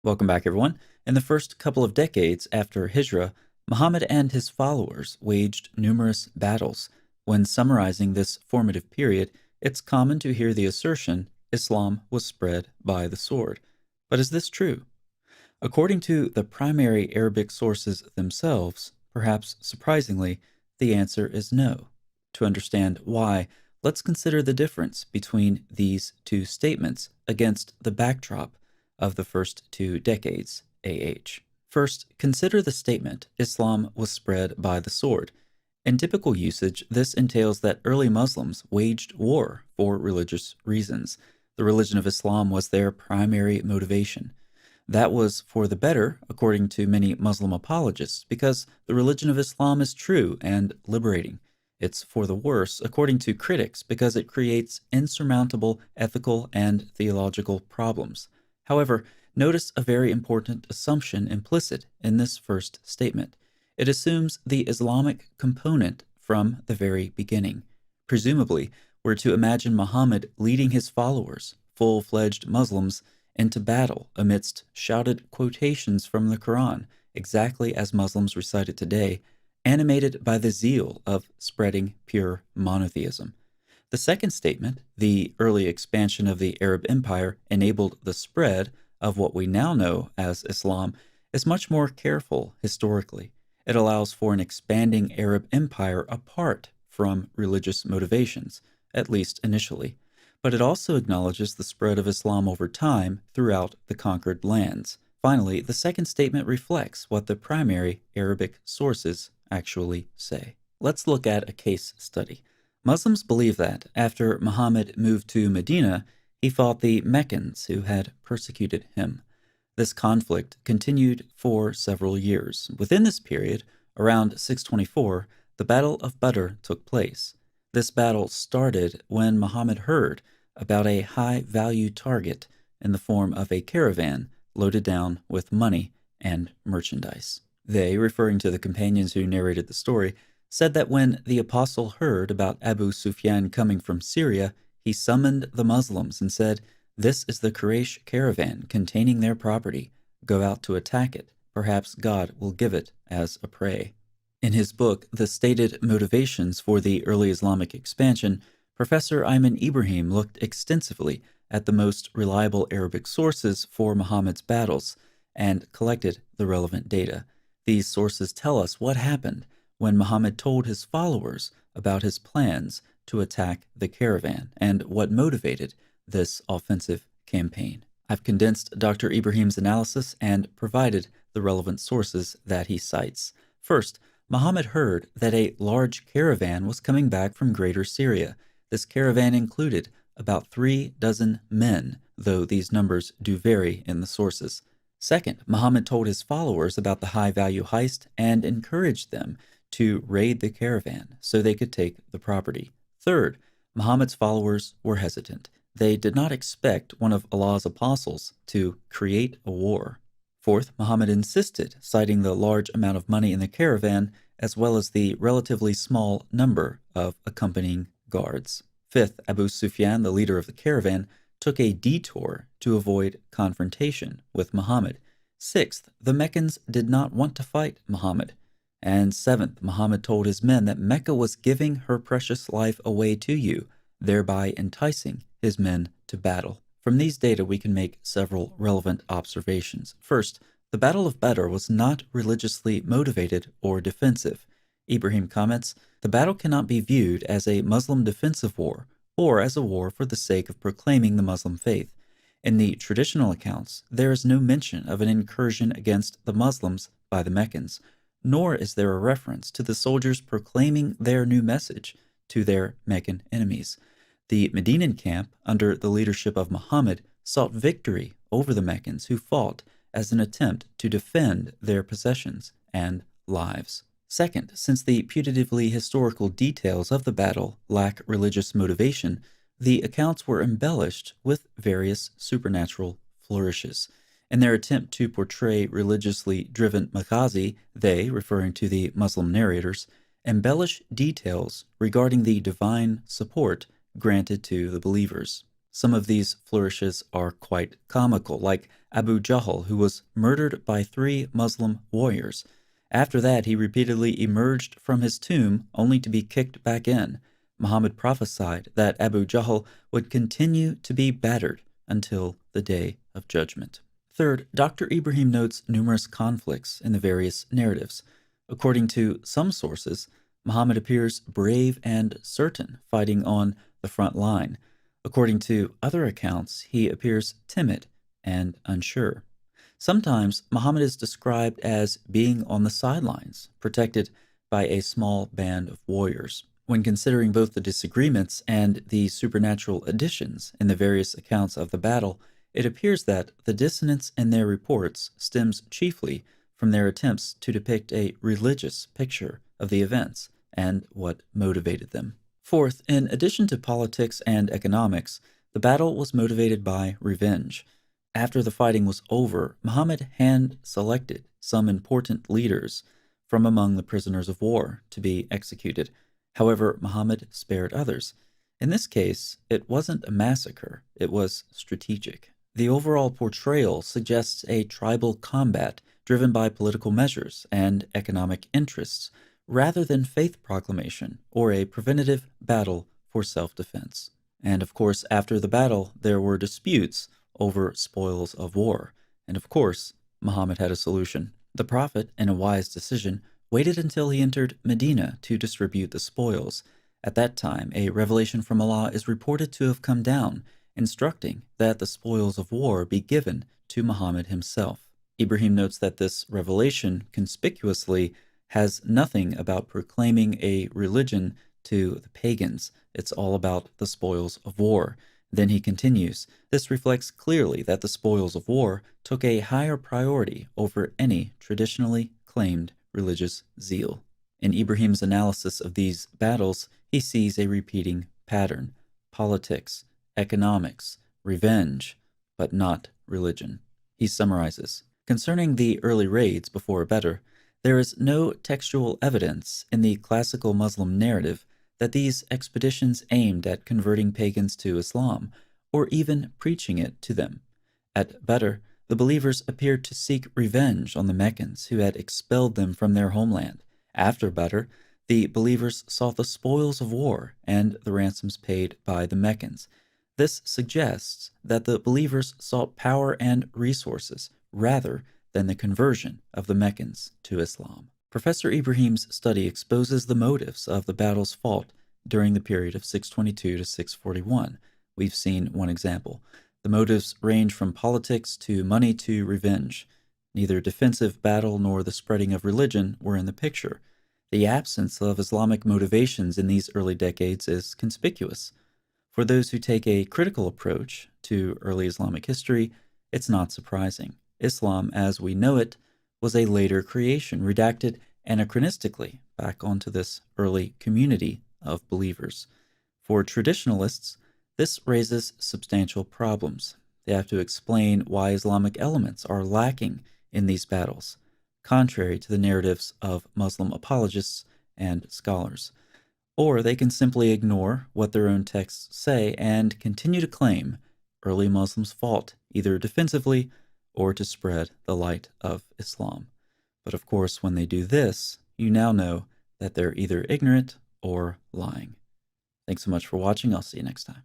Welcome back, everyone. In the first couple of decades after Hijrah, Muhammad and his followers waged numerous battles. When summarizing this formative period, it's common to hear the assertion, Islam was spread by the sword. But is this true? According to the primary Arabic sources themselves, perhaps surprisingly, the answer is no. To understand why, let's consider the difference between these two statements against the backdrop of the first 2 decades AH. First, consider the statement, Islam was spread by the sword. In typical usage, this entails that early Muslims waged war for religious reasons. The religion of Islam was their primary motivation. That was for the better, according to many Muslim apologists, because the religion of Islam is true and liberating. It's for the worse, according to critics, because it creates insurmountable ethical and theological problems. However, notice a very important assumption implicit in this first statement. It assumes the Islamic component from the very beginning. Presumably, we're to imagine Muhammad leading his followers, full-fledged Muslims, into battle amidst shouted quotations from the Quran, exactly as Muslims recite it today, animated by the zeal of spreading pure monotheism. The second statement, the early expansion of the Arab Empire enabled the spread of what we now know as Islam, is much more careful historically. It allows for an expanding Arab empire apart from religious motivations, at least initially. But it also acknowledges the spread of Islam over time throughout the conquered lands. Finally, the second statement reflects what the primary Arabic sources actually say. Let's look at a case study. Muslims believe that, after Muhammad moved to Medina, he fought the Meccans who had persecuted him. This conflict continued for several years. Within this period, around 624, the Battle of Badr took place. This battle started when Muhammad heard about a high-value target in the form of a caravan loaded down with money and merchandise. They, referring to the companions who narrated the story, said that when the apostle heard about Abu Sufyan coming from Syria, he summoned the Muslims and said, "This is the Quraysh caravan containing their property. Go out to attack it. Perhaps God will give it as a prey." In his book, The Stated Motivations for the Early Islamic Expansion, Professor Ayman Ibrahim looked extensively at the most reliable Arabic sources for Muhammad's battles and collected the relevant data. These sources tell us what happened when Muhammad told his followers about his plans to attack the caravan and what motivated this offensive campaign. I've condensed Dr. Ibrahim's analysis and provided the relevant sources that he cites. First, Muhammad heard that a large caravan was coming back from Greater Syria. This caravan included about 36 men, though these numbers do vary in the sources. Second, Muhammad told his followers about the high-value heist and encouraged them to raid the caravan so they could take the property. Third, Muhammad's followers were hesitant. They did not expect one of Allah's apostles to create a war. Fourth, Muhammad insisted, citing the large amount of money in the caravan as well as the relatively small number of accompanying guards. Fifth, Abu Sufyan, the leader of the caravan, took a detour to avoid confrontation with Muhammad. Sixth, the Meccans did not want to fight Muhammad. And seventh, Muhammad told his men that Mecca was giving her precious life away to you, thereby enticing his men to battle. From these data, we can make several relevant observations. First, the Battle of Badr was not religiously motivated or defensive. Ibrahim comments, the battle cannot be viewed as a Muslim defensive war or as a war for the sake of proclaiming the Muslim faith. In the traditional accounts, there is no mention of an incursion against the Muslims by the Meccans, nor is there a reference to the soldiers proclaiming their new message to their Meccan enemies. The Medinan camp, under the leadership of Muhammad, sought victory over the Meccans who fought as an attempt to defend their possessions and lives. Second, since the putatively historical details of the battle lack religious motivation, the accounts were embellished with various supernatural flourishes. In their attempt to portray religiously driven maghazi, they, referring to the Muslim narrators, embellish details regarding the divine support granted to the believers. Some of these flourishes are quite comical, like Abu Jahl, who was murdered by 3 Muslim warriors. After that, he repeatedly emerged from his tomb only to be kicked back in. Muhammad prophesied that Abu Jahl would continue to be battered until the day of judgment. Third, Dr. Ibrahim notes numerous conflicts in the various narratives. According to some sources, Muhammad appears brave and certain, fighting on the front line. According to other accounts, he appears timid and unsure. Sometimes Muhammad is described as being on the sidelines, protected by a small band of warriors. When considering both the disagreements and the supernatural additions in the various accounts of the battle, it appears that the dissonance in their reports stems chiefly from their attempts to depict a religious picture of the events and what motivated them. Fourth, in addition to politics and economics, the battle was motivated by revenge. After the fighting was over, Muhammad hand-selected some important leaders from among the prisoners of war to be executed. However, Muhammad spared others. In this case, it wasn't a massacre, it was strategic. The overall portrayal suggests a tribal combat driven by political measures and economic interests, rather than faith proclamation or a preventative battle for self-defense. And of course, after the battle, there were disputes over spoils of war. And of course, Muhammad had a solution. The Prophet, in a wise decision, waited until he entered Medina to distribute the spoils. At that time, a revelation from Allah is reported to have come down, instructing that the spoils of war be given to Muhammad himself. Ibrahim notes that this revelation conspicuously has nothing about proclaiming a religion to the pagans. It's all about the spoils of war. Then he continues, this reflects clearly that the spoils of war took a higher priority over any traditionally claimed religious zeal. In Ibrahim's analysis of these battles, he sees a repeating pattern: politics, economics, revenge, but not religion. He summarizes, concerning the early raids before Badr, there is no textual evidence in the classical Muslim narrative that these expeditions aimed at converting pagans to Islam, or even preaching it to them. At Badr, the believers appeared to seek revenge on the Meccans who had expelled them from their homeland. After Badr, the believers sought the spoils of war and the ransoms paid by the Meccans. This suggests that the believers sought power and resources rather than the conversion of the Meccans to Islam. Professor Ibrahim's study exposes the motives of the battles fought during the period of 622 to 641. We've seen one example. The motives range from politics to money to revenge. Neither defensive battle nor the spreading of religion were in the picture. The absence of Islamic motivations in these early decades is conspicuous. For those who take a critical approach to early Islamic history, it's not surprising. Islam, as we know it, was a later creation, redacted anachronistically back onto this early community of believers. For traditionalists, this raises substantial problems. They have to explain why Islamic elements are lacking in these battles, contrary to the narratives of Muslim apologists and scholars. Or they can simply ignore what their own texts say and continue to claim early Muslims fought either defensively or to spread the light of Islam. But of course, when they do this, you now know that they're either ignorant or lying. Thanks so much for watching. I'll see you next time.